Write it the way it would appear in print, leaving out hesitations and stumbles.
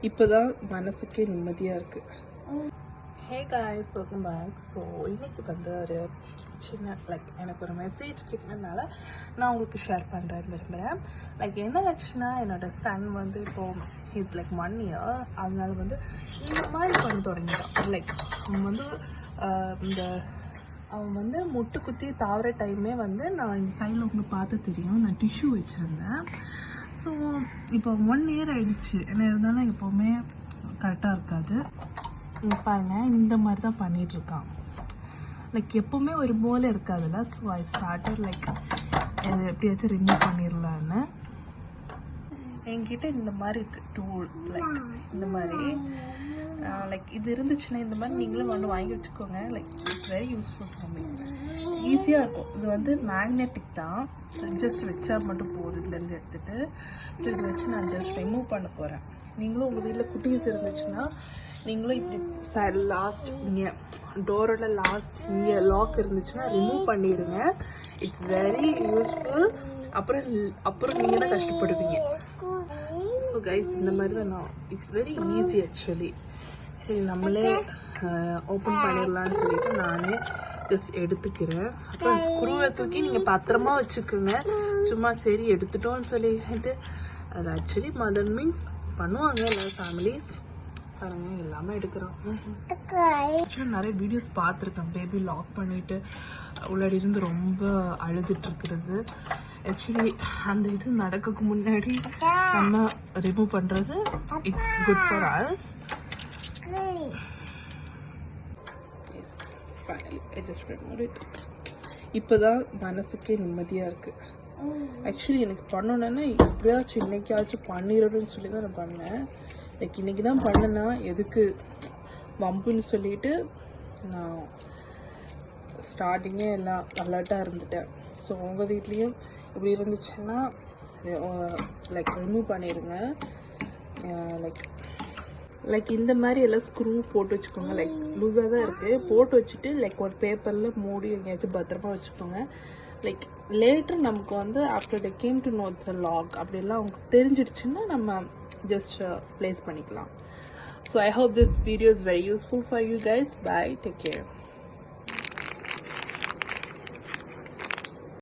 இப்போதான் மனசுக்கே நிம்மதியாக இருக்குது. Hey guys, welcome back. So இன்றைக்கி வந்து ஒரு சின்ன எனக்கு ஒரு மெசேஜ் கிட்டனால நான் உங்களுக்கு ஷேர் பண்ணுறேன்னு விரும்புகிறேன். என்ன ஆச்சுன்னா, என்னோடய சன் வந்து இப்போது இட்ஸ் 1 year. அதனால வந்து இந்த மாதிரி பண்ண தொடங்கிட்டான். அவன் வந்து முட்டு குத்தி தாவர டைமே வந்து நான் இந்த சைடில் உங்களுக்கு பார்த்து தெரியும், நான் டிஷ்யூ வச்சுருந்தேன். ஸோ இப்போ 1 year ஆகிடுச்சு. என்ன இருந்தாலும் எப்போவுமே கரெக்டாக இருக்காது. பாருங்க, இந்த மாதிரி தான் பண்ணிகிட்ருக்கான். எப்போவுமே ஒரு போல இருக்காதுல்ல. ஸோ ஐ ஸ்டார்டட் எப்படியாச்சும் ரிமூவ் பண்ணிடலான்னு. என்கிட்ட இந்த மாதிரி இருக்குது டூல். இந்த மாதிரி இது இருந்துச்சுன்னா இந்த மாதிரி நீங்களும் ஒன்று வாங்கி வச்சுக்கோங்க. It's very useful for me. ஈஸியாக இருக்கும். இது வந்து மேக்னெட்டிக் தான். ஜஸ்ட் வச்சா மட்டும் போகுது இதுலேருந்து எடுத்துகிட்டு. ஸோ இதை வச்சு நான் ஜஸ்ட் ரிமூவ் பண்ண போகிறேன். நீங்களும் உங்கள் வீட்டில் குட்டீஸ் இருந்துச்சுன்னா நீங்களும் இப்படி சைடு லாஸ்ட் இங்கே டோரோட லாஸ்ட் இங்கே லாக் இருந்துச்சுன்னா ரிமூவ் பண்ணிடுங்க. It's very useful. அப்புறம் நீங்கள் தான் கஷ்டப்படுவீங்க. ஸோ கைஸ், இந்த மாதிரி தான் நான் இட்ஸ் வெரி ஈஸி ஆக்சுவலி. சரி, நம்மளே ஓப்பன் பண்ணிடலான்னு சொல்லிட்டு நானே ஜஸ்ட் எடுத்துக்கிறேன். அப்புறம் ஸ்க்ரூவை தூக்கி நீங்கள் பத்திரமா வச்சுக்கோங்க. சும்மா சரி எடுத்துட்டோன்னு சொல்லிட்டு அது ஆக்சுவலி மதர் மீன்ஸ் பண்ணுவாங்க எல்லா ஃபேமிலிஸ். பாருங்க, எல்லாமே எடுக்கிறோம். ஆக்சுவலி நிறைய வீடியோஸ் பார்த்துருக்கேன். பேபி லாக் பண்ணிட்டு உள்ளாடி இருந்து ரொம்ப அழுதுட்டு இருக்கிறது. ஆக்சுவலி அந்த இது நடக்கிறதுக்கு முன்னாடி நம்ம ரிமூவ் பண்ணுறது இட்ஸ் குட் ஃபார் அஸ். இப்போதான் மனசுக்கே நிம்மதியாக இருக்குது. ஆக்சுவலி எனக்கு பண்ணணுன்னா எப்படியாச்சும் இன்னைக்காச்சும் பண்ணிடணும்னு சொல்லி தான் நான் பண்ணேன். இன்னைக்கு தான் பண்ணேன்னா எதுக்கு வம்புன்னு சொல்லிட்டு நான் ஸ்டார்டிங்கே எல்லாம் அலர்ட்டாக இருந்துட்டேன். ஸோ உங்கள் வீட்லேயும் இப்படி இருந்துச்சுன்னா ரிமூவ் பண்ணிடுங்க. இந்த மாதிரி எல்லாம் ஸ்க்ரூ போட்டு வச்சுக்கோங்க. லூஸாக தான் இருக்குது. போட்டு வச்சுட்டு ஒரு பேப்பரில் மூடி எங்கேயாச்சும் பத்திரமா வச்சுக்கோங்க. லேட்டர் நமக்கு வந்து after they came to know the lock அப்படிலாம் உங்களுக்கு தெரிஞ்சிடுச்சுன்னா நம்ம ஜஸ்ட் ப்ளேஸ் பண்ணிக்கலாம். So I hope this video is very useful for you guys. Bye, take care.